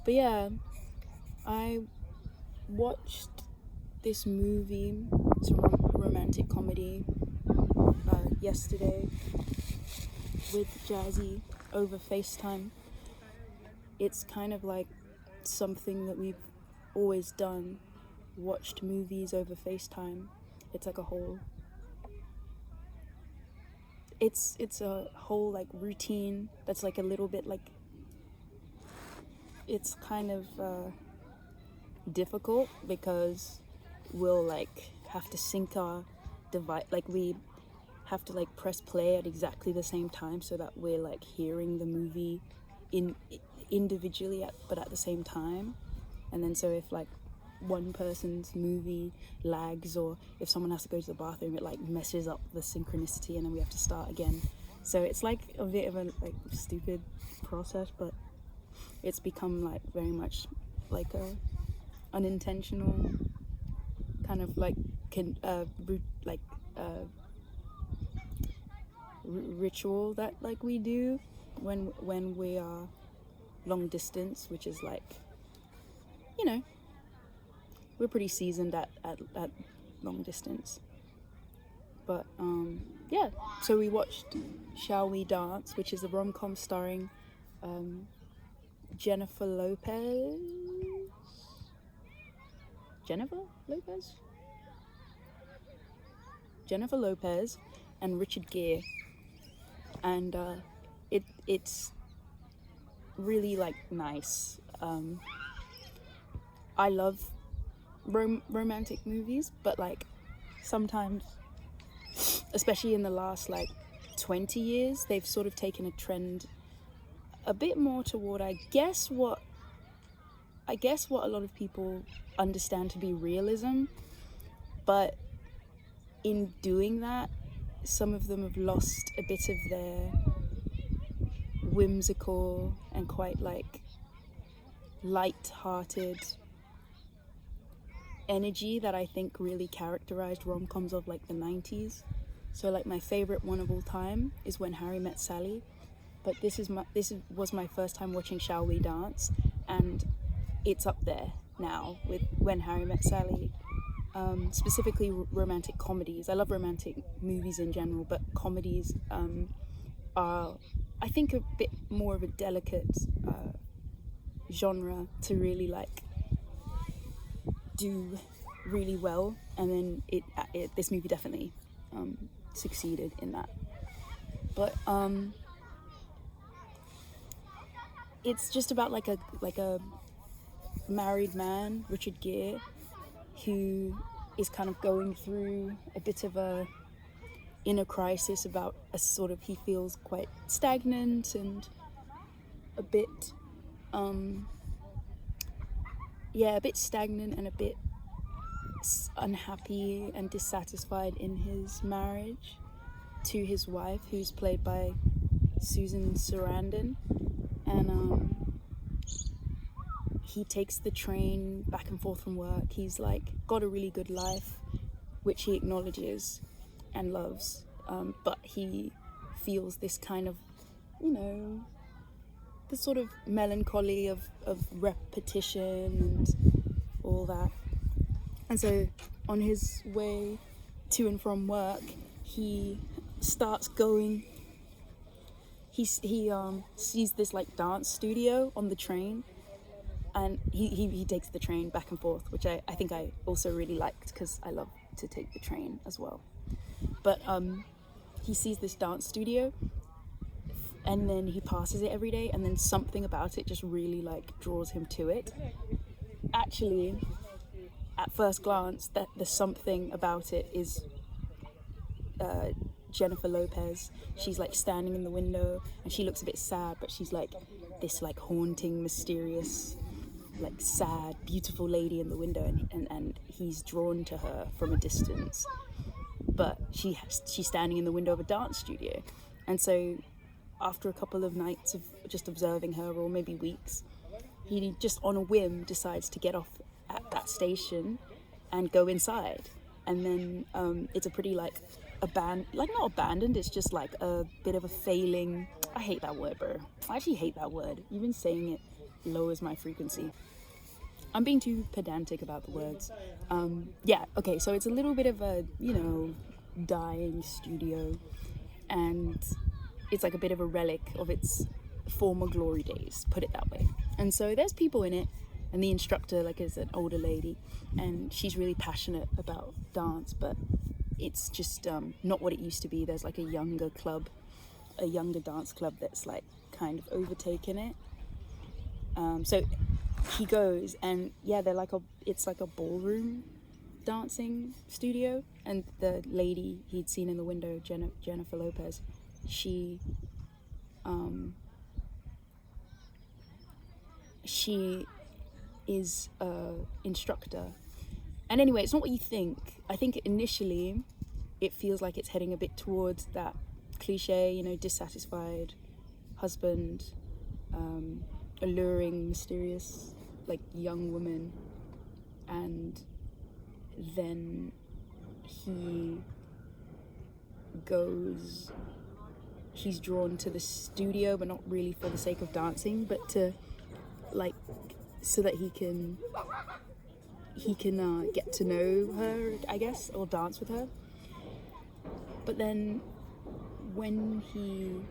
But yeah, I watched this movie. It's a romantic comedy yesterday with Jazzy over FaceTime. It's kind of like something that we've always done, watched movies over FaceTime. It's like a whole it's a whole like routine that's like a little bit like, it's kind of difficult because we'll like have to sync our device, like we have to like press play at exactly the same time so that we're like hearing the movie individually but at the same time. And then so if like one person's movie lags, or if someone has to go to the bathroom, it like messes up the synchronicity and then we have to start again. So it's like a bit of a like stupid process, but it's become like very much like a unintentional kind of like ritual that like we do when we are long distance, which is like, you know, we're pretty seasoned at long distance. But yeah, so we watched Shall We Dance, which is a rom-com starring Jennifer Lopez and Richard Gere, and it's really like nice. I love romantic movies, but like sometimes, especially in the last like 20 years, they've sort of taken a trend a bit more toward I guess what a lot of people understand to be realism, but in doing that, some of them have lost a bit of their whimsical and quite like light-hearted energy that I think really characterized rom-coms of like the 90s. So like my favorite one of all time is When Harry Met Sally, but this was my first time watching Shall We Dance, and it's up there now with When Harry Met Sally. Specifically romantic comedies. I love romantic movies in general, but comedies are, I think, a bit more of a delicate genre to really like do really well, and then this movie definitely succeeded in that. But it's just about like a married man, Richard Gere, who is kind of going through a bit of a inner crisis about a sort of, he feels quite stagnant and a bit stagnant and a bit unhappy and dissatisfied in his marriage to his wife, who's played by Susan Sarandon, and he takes the train back and forth from work. He's like got a really good life, which he acknowledges and loves, but he feels this kind of, you know, the sort of melancholy of repetition and all that. And so on his way to and from work, he starts going, he sees this like dance studio on the train, and he takes the train back and forth, which I think I also really liked because I love to take the train as well. But he sees this dance studio, and then he passes it every day, and then something about it just really like draws him to it. Actually, at first glance, that the something about it is Jennifer Lopez. She's like standing in the window and she looks a bit sad, but she's like this like haunting, mysterious, like sad, beautiful lady in the window, and he's drawn to her from a distance, but she's standing in the window of a dance studio. And so after a couple of nights of just observing her, or maybe weeks, he just on a whim decides to get off at that station and go inside. And then it's a pretty like not abandoned, it's just like a bit of a failing, I hate that word, bro. I actually hate that word. You've been saying it lowers my frequency. I'm being too pedantic about the words. Yeah, okay, so it's a little bit of a, dying studio, and it's like a bit of a relic of its former glory days, put it that way. And so there's people in it, and the instructor is an older lady, and she's really passionate about dance, but it's just not what it used to be. There's like a younger dance club that's like kind of overtaken it. So he goes, and yeah, it's like a ballroom dancing studio, and the lady he'd seen in the window, Jennifer Lopez, she is a instructor. And anyway, it's not what you think. I think initially it feels like it's heading a bit towards that cliche, dissatisfied husband, alluring, mysterious, young woman, and then he's drawn to the studio, but not really for the sake of dancing, but to so that he can get to know her, I guess, or dance with her. But then when he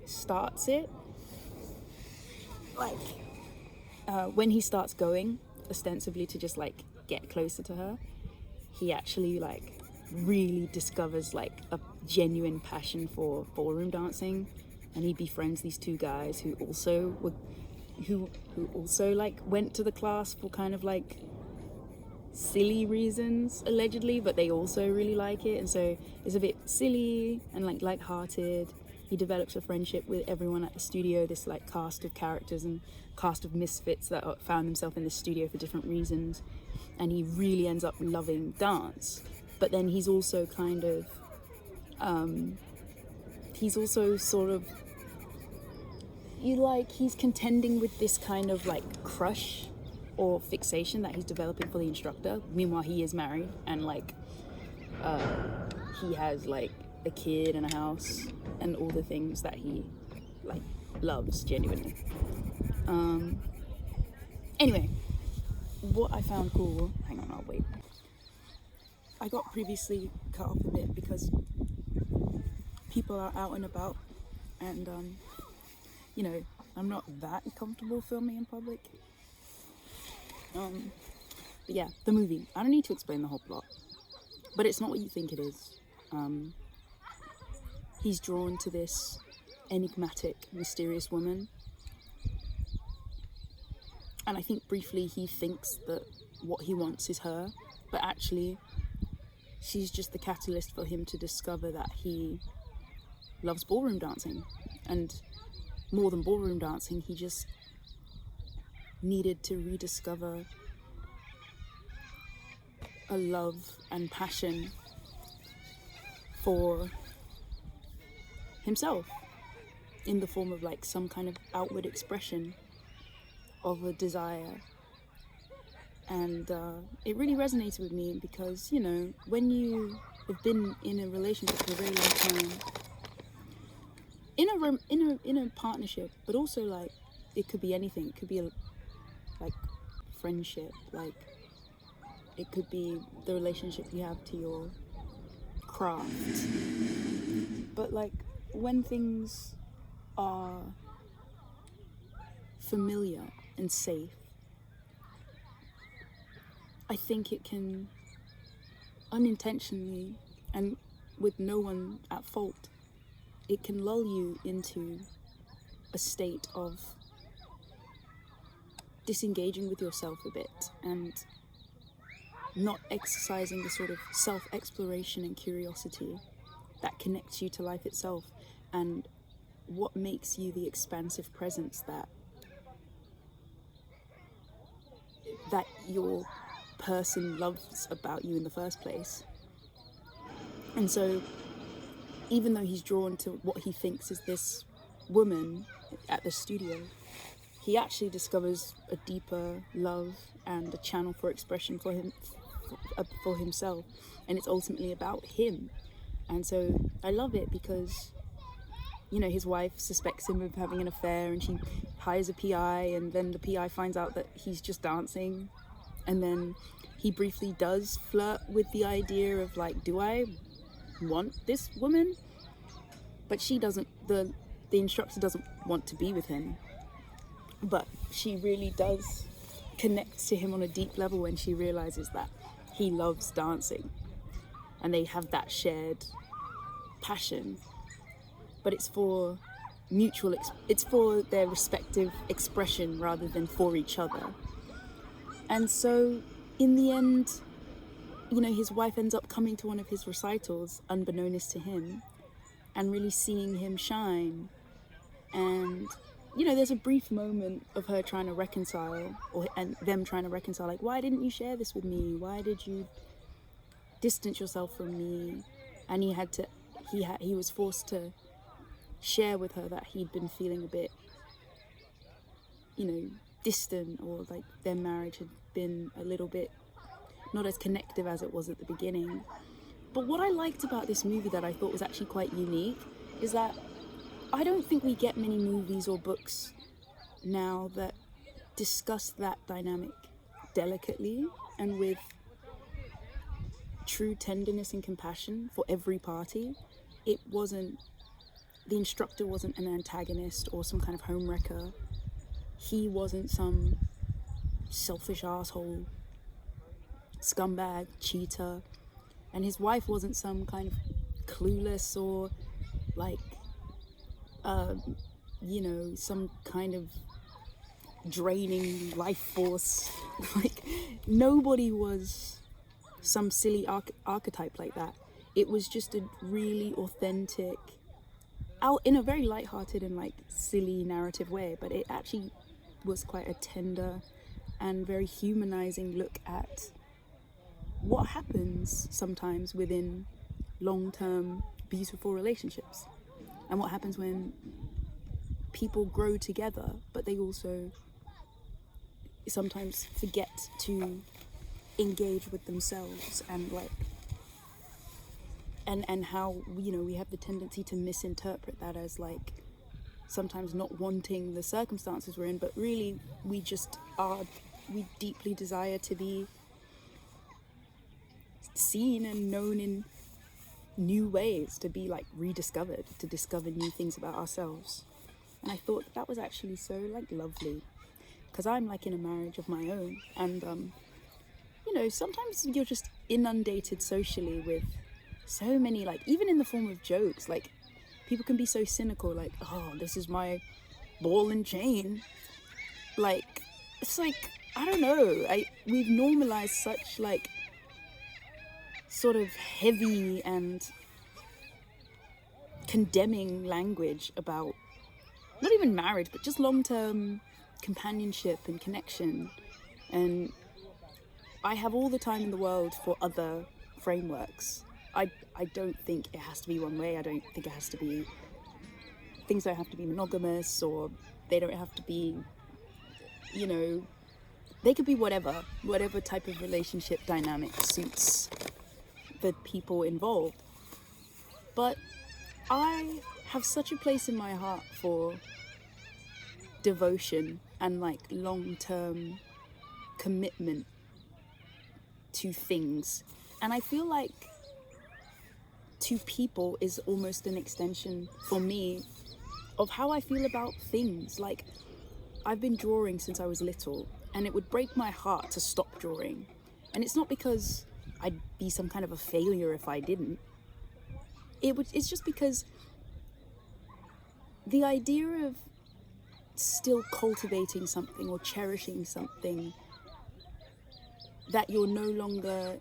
starts it, when he starts going ostensibly to just get closer to her, he actually really discovers a genuine passion for ballroom dancing, and he befriends these two guys who also went to the class for kind of silly reasons allegedly, but they also really like it, and so it's a bit silly and lighthearted. He develops a friendship with everyone at the studio, this cast of characters and cast of misfits that found himself in the studio for different reasons, and he really ends up loving dance. But then he's also he's contending with this kind of crush or fixation that he's developing for the instructor. Meanwhile, he is married, and he has a kid and a house and all the things that he loves genuinely. Anyway, what I found cool, hang on, I'll wait. I got previously cut off a bit because people are out and about, and I'm not that comfortable filming in public. But yeah, the movie. I don't need to explain the whole plot, but it's not what you think it is. He's drawn to this enigmatic, mysterious woman, and I think briefly he thinks that what he wants is her, but actually she's just the catalyst for him to discover that he loves ballroom dancing, and more than ballroom dancing, he just needed to rediscover a love and passion for himself in the form of some kind of outward expression of a desire. And it really resonated with me because when you have been in a relationship for a very long time, in a partnership, but also it could be anything. It could be friendship, it could be the relationship you have to your craft. But when things are familiar and safe, I think it can unintentionally, and with no one at fault, it can lull you into a state of disengaging with yourself a bit and not exercising the sort of self-exploration and curiosity that connects you to life itself, and what makes you the expansive presence that your person loves about you in the first place. And so even though he's drawn to what he thinks is this woman at the studio, he actually discovers a deeper love and a channel for expression for himself, and it's ultimately about him. And so I love it because you know, his wife suspects him of having an affair, and she hires a PI, and then the PI finds out that he's just dancing. And then he briefly does flirt with the idea of like, do I want this woman? But she doesn't, the instructor doesn't want to be with him. But she really does connect to him on a deep level when she realizes that he loves dancing. And they have that shared passion. But it's for mutual, it's for their respective expression rather than for each other. And so in the end, you know, his wife ends up coming to one of his recitals unbeknownst to him and really seeing him shine. And, you know, there's a brief moment of her trying to reconcile, and them trying to reconcile, like, why didn't you share this with me? Why did you distance yourself from me? And he was forced to share with her that he'd been feeling a bit, you know, distant, or like their marriage had been a little bit not as connective as it was at the beginning. But what I liked about this movie that I thought was actually quite unique is that I don't think we get many movies or books now that discuss that dynamic delicately and with true tenderness and compassion for every party. It wasn't, the instructor wasn't an antagonist or some kind of homewrecker. He wasn't some selfish asshole, scumbag, cheater. And his wife wasn't some kind of clueless or like, you know, some kind of draining life force. Like, nobody was some silly archetype like that. It was just a really authentic, out in a very lighthearted and like silly narrative way, but it actually was quite a tender and very humanizing look at what happens sometimes within long-term beautiful relationships, and what happens when people grow together but they also sometimes forget to engage with themselves, and like and how, you know, we have the tendency to misinterpret that as like sometimes not wanting the circumstances we're in, but really we deeply desire to be seen and known in new ways, to be like rediscovered, to discover new things about ourselves. And I thought that was actually so like lovely, because I'm like in a marriage of my own, and you know, sometimes you're just inundated socially with so many, like, even in the form of jokes, like people can be so cynical, like, oh, this is my ball and chain. Like, it's like, I don't know, we've normalized such like sort of heavy and condemning language about not even marriage, but just long-term companionship and connection. And I have all the time in the world for other frameworks. I don't think it has to be one way. I don't think it has to be, things don't have to be monogamous, or they don't have to be, you know, they could be whatever type of relationship dynamic suits the people involved. But I have such a place in my heart for devotion and like long-term commitment to things, and I feel like to people is almost an extension for me of how I feel about things. Like, I've been drawing since I was little, and it would break my heart to stop drawing, and it's not because I'd be some kind of a failure if I didn't. It's just because the idea of still cultivating something or cherishing something that you're no longer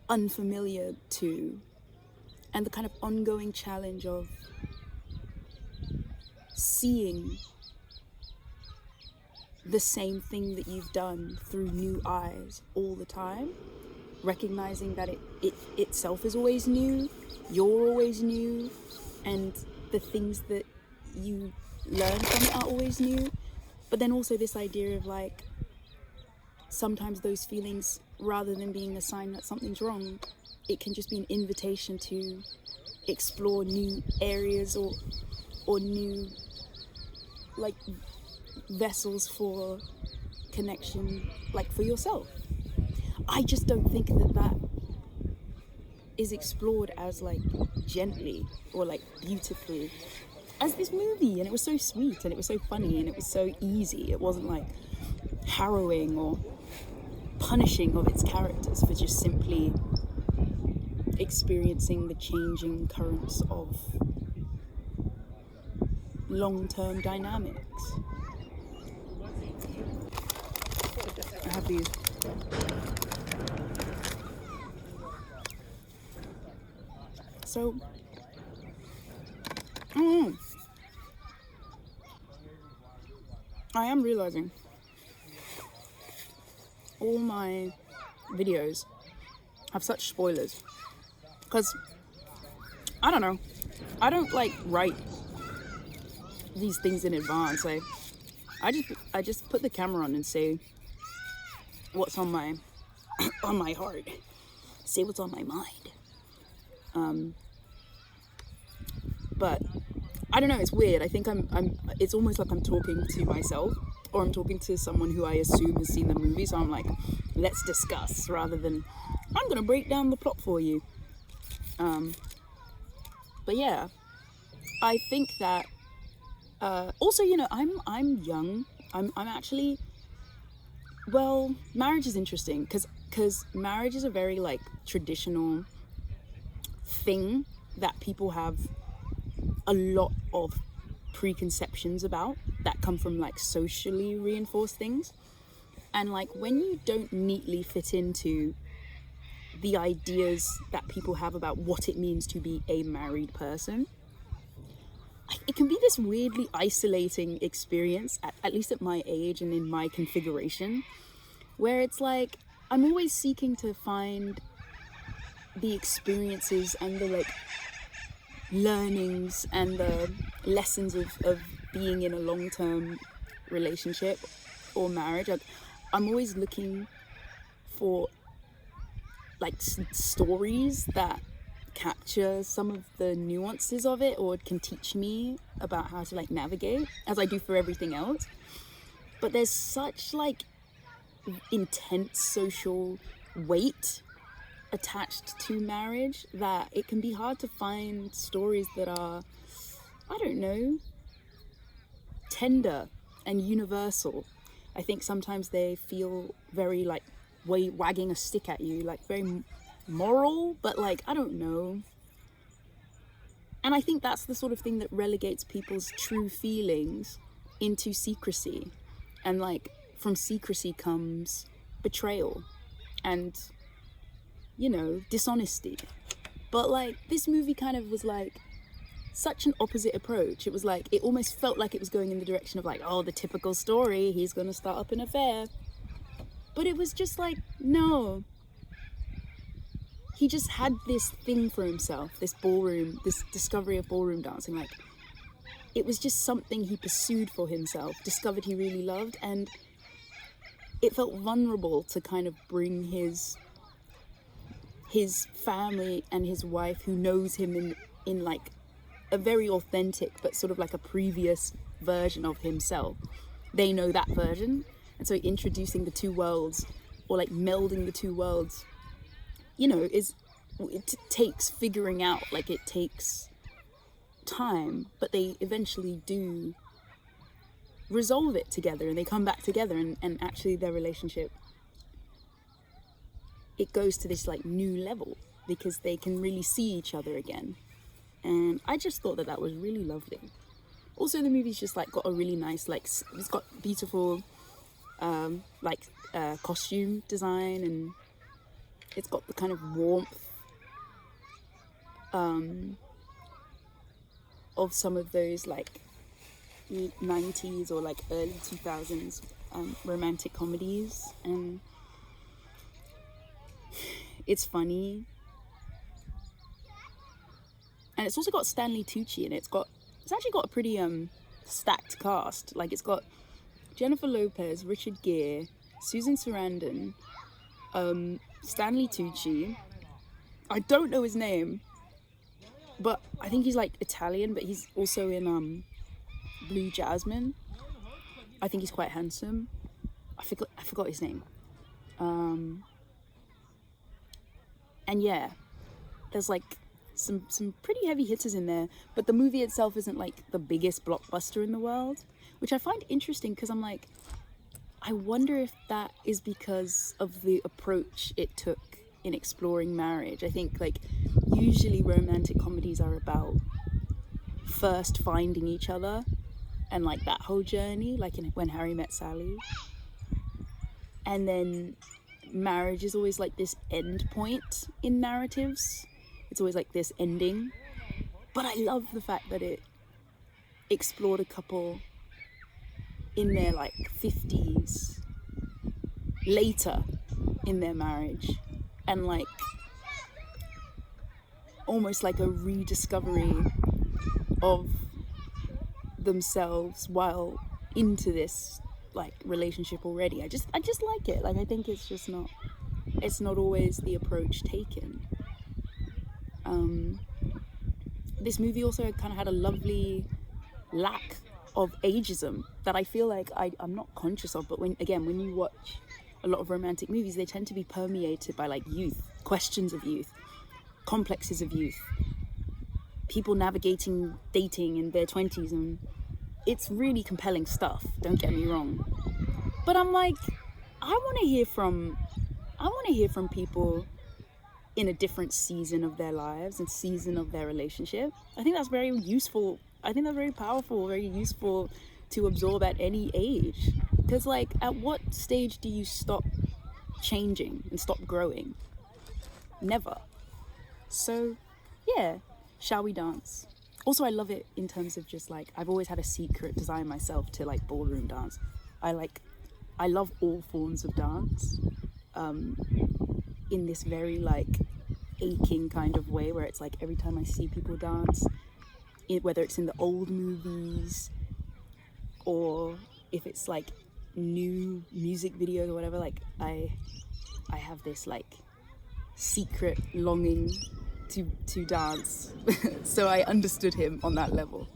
unfamiliar to, and the kind of ongoing challenge of seeing the same thing that you've done through new eyes all the time, recognizing that it itself is always new, you're always new, and the things that you learn from it are always new. But then also this idea of like, sometimes those feelings rather than being a sign that something's wrong, it can just be an invitation to explore new areas or new like vessels for connection, like for yourself. I just don't think that is explored as like gently or like beautifully as this movie. And it was so sweet and it was so funny and it was so easy. It wasn't like harrowing or punishing of its characters for just simply experiencing the changing currents of long-term dynamics. I have these. So, I am realizing all my videos have such spoilers because I don't know, I don't like write these things in advance. I just put the camera on and say what's on my on my heart, say what's on my mind. But I don't know, it's weird. I think it's almost like I'm talking to myself, or I'm talking to someone who I assume has seen the movie. So I'm like, let's discuss, rather than I'm gonna break down the plot for you. But yeah, I think that also, you know, I'm young. I'm actually, well, marriage is interesting because marriage is a very like traditional thing that people have a lot of preconceptions about that come from like socially reinforced things. And like when you don't neatly fit into the ideas that people have about what it means to be a married person, it can be this weirdly isolating experience, at least at my age and in my configuration, where it's like I'm always seeking to find the experiences and the like learnings and the lessons of being in a long-term relationship or marriage. I'm always looking for like stories that capture some of the nuances of it or can teach me about how to like navigate, as I do for everything else. But there's such like intense social weight attached to marriage that it can be hard to find stories that are, I don't know, tender and universal. I think sometimes they feel very like wagging a stick at you, like very moral, but like, I don't know. And I think that's the sort of thing that relegates people's true feelings into secrecy. And like from secrecy comes betrayal and, you know, dishonesty. But like this movie kind of was like such an opposite approach. It was like, it almost felt like it was going in the direction of like, oh, the typical story, he's gonna start up an affair. But it was just like, no. He just had this thing for himself, this ballroom, this discovery of ballroom dancing. Like, it was just something he pursued for himself, discovered he really loved, and it felt vulnerable to kind of bring his family and his wife, who knows him in like a very authentic but sort of like a previous version of himself. They know that version, and so introducing the two worlds, or like melding the two worlds, you know, it takes figuring out. Like, it takes time, but they eventually do resolve it together, and they come back together, and actually their relationship, it goes to this like new level because they can really see each other again. And I just thought that was really lovely. Also, the movie's just like got a really nice, like, it's got beautiful costume design, and it's got the kind of warmth of some of those like 90s or like early 2000s romantic comedies, and it's funny. And it's also got Stanley Tucci in it. It's actually got a pretty stacked cast. Like, it's got Jennifer Lopez, Richard Gere, Susan Sarandon, Stanley Tucci. I don't know his name, but I think he's like Italian, but he's also in Blue Jasmine. I think he's quite handsome. I forgot his name. And yeah, there's like some pretty heavy hitters in there, but the movie itself isn't like the biggest blockbuster in the world, which I find interesting because I'm like, I wonder if that is because of the approach it took in exploring marriage. I think like usually romantic comedies are about first finding each other and like that whole journey, like in When Harry Met Sally, and then marriage is always like this end point in narratives. It's always like this ending, but I love the fact that it explored a couple in their like 50s later in their marriage, and like almost like a rediscovery of themselves while into this like relationship already. I just like it. Like I think it's not always the approach taken. This movie also kind of had a lovely lack of ageism that I feel like I'm not conscious of, but when you watch a lot of romantic movies, they tend to be permeated by like youth, questions of youth, complexes of youth, people navigating dating in their 20s, and it's really compelling stuff, don't get me wrong. But I'm like, I want to hear from people in a different season of their lives and season of their relationship. I think that's very useful. I think that's very powerful, very useful to absorb at any age. Because like, at what stage do you stop changing and stop growing? Never. So yeah, shall we dance? Also, I love it in terms of just like, I've always had a secret desire myself to like ballroom dance. I love all forms of dance, in this very like aching kind of way, where it's like every time I see people dance, whether it's in the old movies or if it's like new music videos or whatever, like I have this like secret longing to dance. So I understood him on that level.